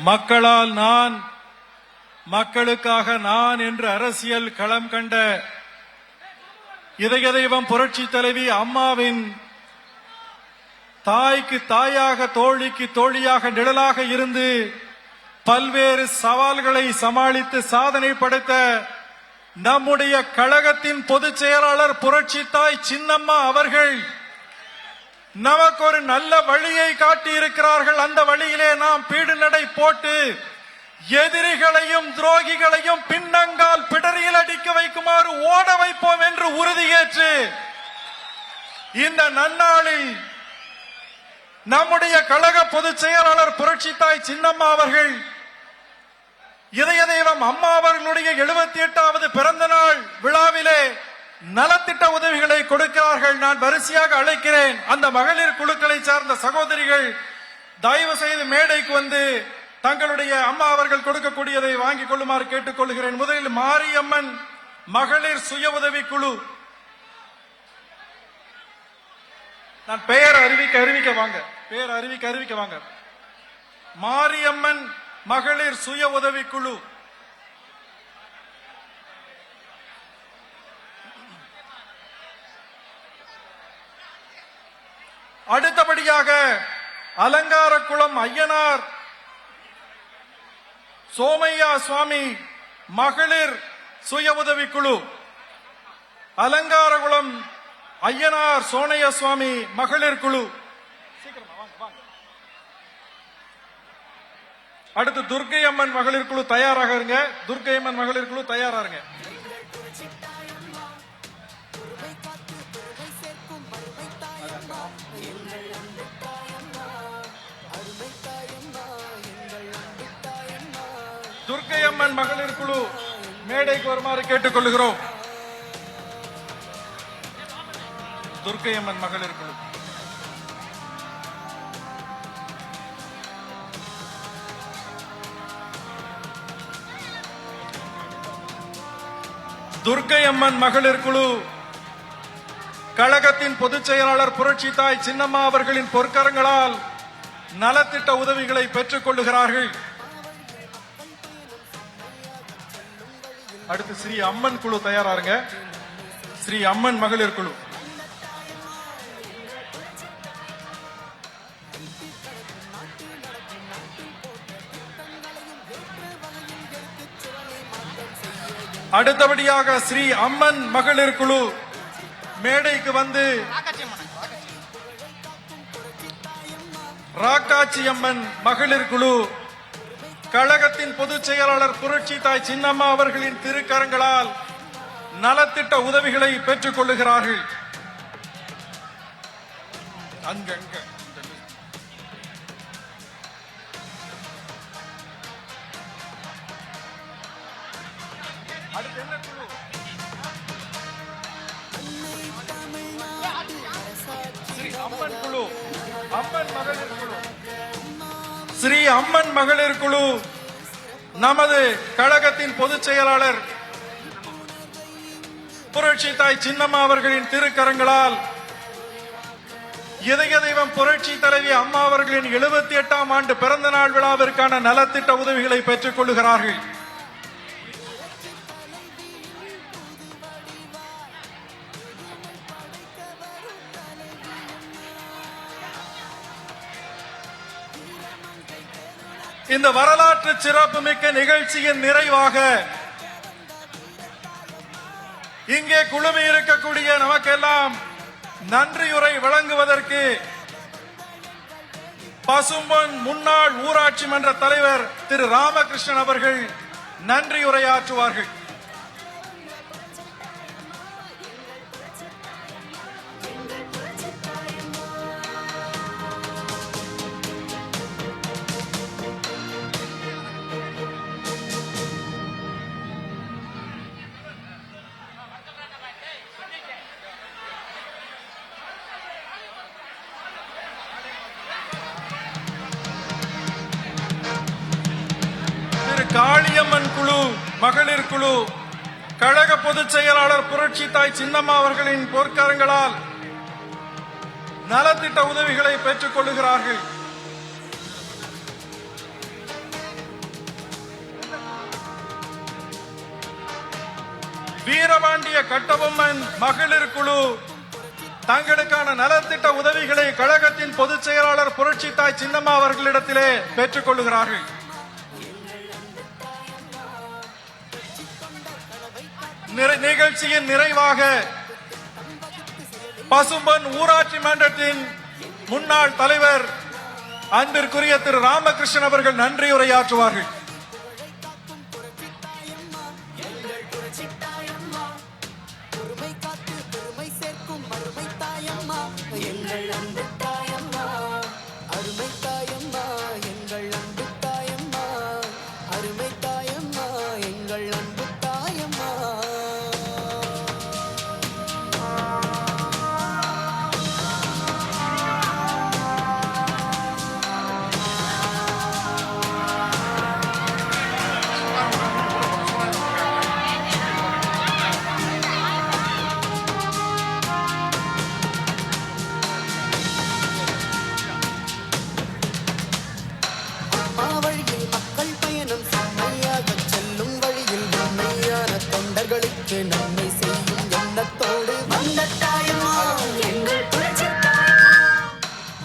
மக்களால் நான், மக்களுக்காக நான் என்று அரசியல் களம் கண்ட இதய தெய்வம் புரட்சி தலைவி அம்மாவின் தாய்க்கு தாயாக, தோழிக்கு தோழியாக, நிழலாக இருந்து பல்வேறு சவால்களை சமாளித்து சாதனை படைத்த நம்முடைய கழகத்தின் பொதுச் செயலாளர் புரட்சி தாய் சின்னம்மா அவர்கள் நமக்கு ஒரு நல்ல வழியை காட்டி இருக்கிறார்கள். அந்த வழியிலே நாம் பீடு நடை போட்டு எதிரிகளையும் துரோகிகளையும் பின்னங்கால் பிடரியில் அடிக்க வைக்குமாறு ஓட வைப்போம் என்று உறுதியேற்று இந்த நன்னாளில் நம்முடைய கழக பொதுச் செயலாளர் புரட்சி தாய் சின்னம்மா அவர்கள் இதய தெய்வம் அம்மா அவர்களுடைய 78வது பிறந்த நாள் விழாவிலே நலத்திட்ட உதவிகளை கொடுக்கிறார்கள். நான் வரிசையாக அழைக்கிறேன். அந்த மகளிர் குழுக்களை சார்ந்த சகோதரிகள் தயவு செய்து மேடைக்கு வந்து தங்களுடைய அம்மா அவர்கள் கொடுக்கக்கூடியதை வாங்கிக் கொள்ளுமாறு கேட்டுக் கொள்கிறேன். முதலில் மாரியம்மன் மகளிர் சுய உதவி குழு. நான் பெயர் அறிவிக்க வாங்க. மாரியம்மன் மகளிர் சுய உதவி குழு. அடுத்தபடியாக அலங்காரக்குளம் ஐயனார் சோமையா சுவாமி மகளிர் சுய உதவி குழு. அலங்காரகுளம் ஐயனார் சோனையா சுவாமி மகளிர் குழு. அடுத்து துர்க்கை அம்மன் மகளிர் குழு தயாராக இருங்க. துர்க்கை அம்மன் மகளிர் குழு தயாரா இருங்க. துர்க்கை அம்மன் மகளிர் குழு மேடைக்கு வருமாறு கேட்டுக் கொள்கிறோம். துர்க்கை அம்மன் மகளிர் குழு. துர்க்கை அம்மன் மகளிர் குழு கழகத்தின் பொதுச் செயலாளர் புரட்சி தாய் சின்னம்மா அவர்களின் பொற்கரங்களால் நலத்திட்ட உதவிகளை பெற்றுக் கொள்ளுகிறார்கள். அடுத்து ஸ்ரீ அம்மன் குழு தயாராருங்க. ஸ்ரீ அம்மன் மகளிர் குழு. அடுத்தபடியாக ஸ்ரீ அம்மன் மகளிர் குழு மேடைக்கு வந்து ராக்காச்சி அம்மன் மகளிர் குழு கழகத்தின் பொதுச் செயலாளர் புரட்சி தாய் சின்னம்மா அவர்களின் திருக்கரங்களால் நலத்திட்ட உதவிகளை பெற்றுக் கொள்ளுகிறார்கள். அங்கங்க அடுத்து என்ன குழு? ஸ்ரீ அம்மன் குழு. அம்மன் மகளிர் குழு. ஸ்ரீ அம்மன் மகளிர் குழு நமது கழகத்தின் பொதுச் செயலாளர் புரட்சி தாய் சின்னம்மா அவர்களின் திருக்கரங்களால் இதய தெய்வம் புரட்சி தலைவி அம்மா அவர்களின் 78ஆம் ஆண்டு பிறந்த நாள் விழாவிற்கான நலத்திட்ட உதவிகளை பெற்றுக் கொள்ளுகிறார்கள். இந்த வரலாற்று சிறப்புமிக்க நிகழ்ச்சியின் நிறைவாக இங்கே குழுமி இருக்கக்கூடிய நமக்கெல்லாம் நன்றியுரை வழங்குவதற்கு பசும்பொன் முன்னாள் ஊராட்சி மன்ற தலைவர் திரு ராமகிருஷ்ணன் அவர்கள் நன்றியுரையாற்றுவார்கள். காளியம்மன் குழு மகளிர் குழு கழக பொதுச் செயலாளர் புரட்சி தாய் சின்னம்மா அவர்களின் பொற்கரங்களால் நலத்திட்ட உதவிகளை பெற்றுக் கொள்ளுகிறார்கள். வீரபாண்டிய கட்டபொம்மன் மகளிர் குழு தங்களுக்கான நலத்திட்ட உதவிகளை கழகத்தின் பொதுச் செயலாளர் புரட்சி தாய் சின்னம்மா அவர்களிடத்திலே பெற்றுக் கொள்கிறார்கள். நிகழ்ச்சியின் நிறைவாக பசும்பொன் ஊராட்சி மன்றத்தின் முன்னாள் தலைவர் அன்பிற்குரிய திரு ராமகிருஷ்ணன் அவர்கள் நன்றி உரையாற்றுவார்கள். நன்மை செய்யும் எண்ணத்தோடு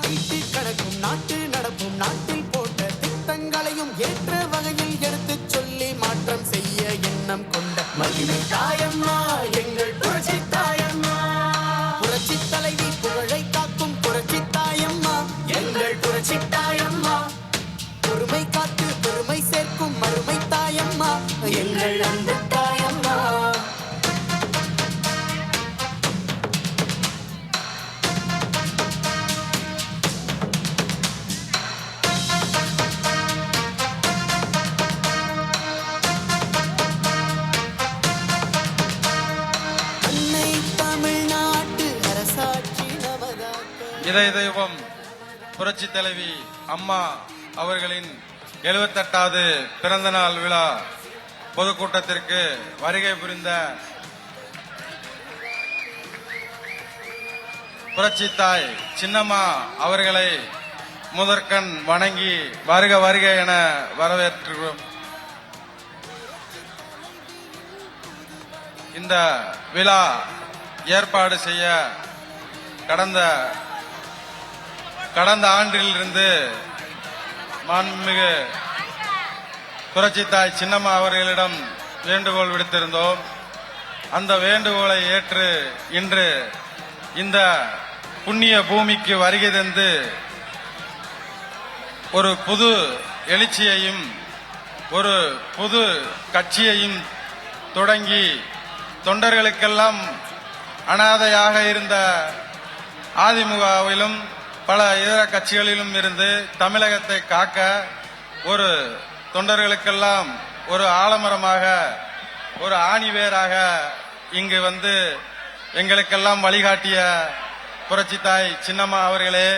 வீட்டில் கடக்கும் நாட்டு நடப்பும் நாட்டில் போட்ட திட்டங்களையும் ஏற்ற வகையில் எடுத்துச் சொல்லி மாற்றம் செய்ய எண்ணம் கொண்ட மகிமை தாயம்மா எங்கள் புரட்சி தாயம்மா. புரட்சி தலைவி புகழை காக்கும் புரட்சி தாயம்மா எங்கள் புரட்சி தாயம்மா. பொறுமை காத்து பெருமை சேர்க்கும் மறுமை தாயம்மா எங்கள் அன்பு தாயம்மா. இதய தெய்வம் புரட்சி தலைவி அம்மா அவர்களின் 78வது பிறந்த நாள் விழா பொதுக்கூட்டத்திற்கு வருகை புரிந்த புரட்சி தாய் சின்னம்மா அவர்களை முதற்கண் வணங்கி வருக வருக என வரவேற்கிறோம். இந்த விழா ஏற்பாடு செய்ய கடந்த ஆண்டிலிருந்து மாண்புமிகு புரட்சி தாய் சின்னம்மா அவர்களிடம் வேண்டுகோள் விடுத்திருந்தோம். அந்த வேண்டுகோளை ஏற்று இன்று இந்த புண்ணிய பூமிக்கு வருகை தந்து ஒரு புது எழுச்சியையும் ஒரு புது கட்சியையும் தொடங்கி தொண்டர்களுக்கெல்லாம் அனாதையாக இருந்த அதிமுகவிலும் பல இதர கட்சிகளிலும் இருந்து தமிழகத்தை காக்க ஒரு தொண்டர்களுக்கெல்லாம் ஒரு ஆலமரமாக ஒரு ஆணிவேராக இங்கு வந்து எங்களுக்கெல்லாம் வழிகாட்டிய புரட்சி தாய் சின்னம்மா அவர்களே,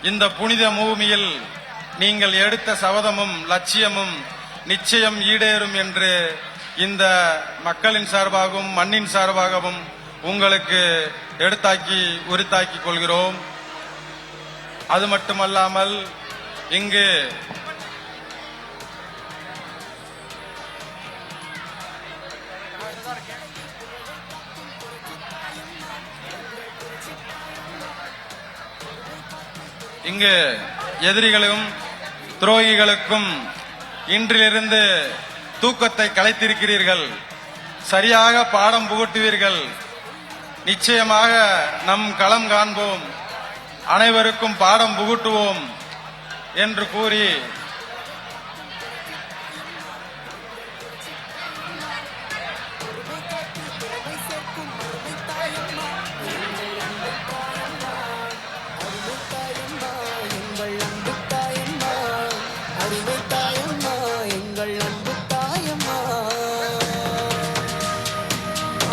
இந்த புனித பூமியில் நீங்கள் எடுத்த சபதமும் லட்சியமும் நிச்சயம் ஈடேறும் என்று இந்த மக்களின் சார்பாகவும் மண்ணின் சார்பாகவும் உங்களுக்கு எடுத்தாக்கி உரித்தாக்கிக் கொள்கிறோம். அது மட்டுமல்லாமல் இங்கு எதிரிகளும் துரோகிகளுக்கும் இன்றிலிருந்து தூக்கத்தை கலைத்திருக்கிறீர்கள். சரியாக பாடம் புகட்டுவீர்கள். நிச்சயமாக நம் களம் காண்போம், அனைவருக்கும் பாடம் புகட்டுவோம் என்று கூறி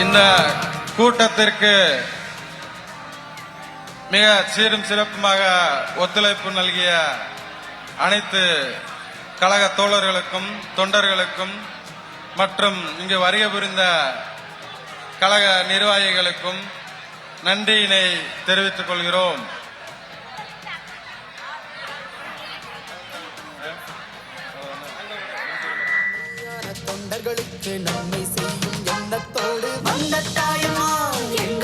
இந்த கூட்டத்திற்கு மிக சீரும் சிறப்புமாக ஒத்துழைப்பு நல்கிய அனைத்து கழக தோழர்களுக்கும் தொண்டர்களுக்கும் மற்றும் இங்கு வருகை புரிந்த கழக நிர்வாகிகளுக்கும் நன்றியினை தெரிவித்துக் கொள்கிறோம். தொண்டர்களுக்கு நன்மை செய்யும் எண்ணத்தோடு வந்த தாயம்மா எங்கள்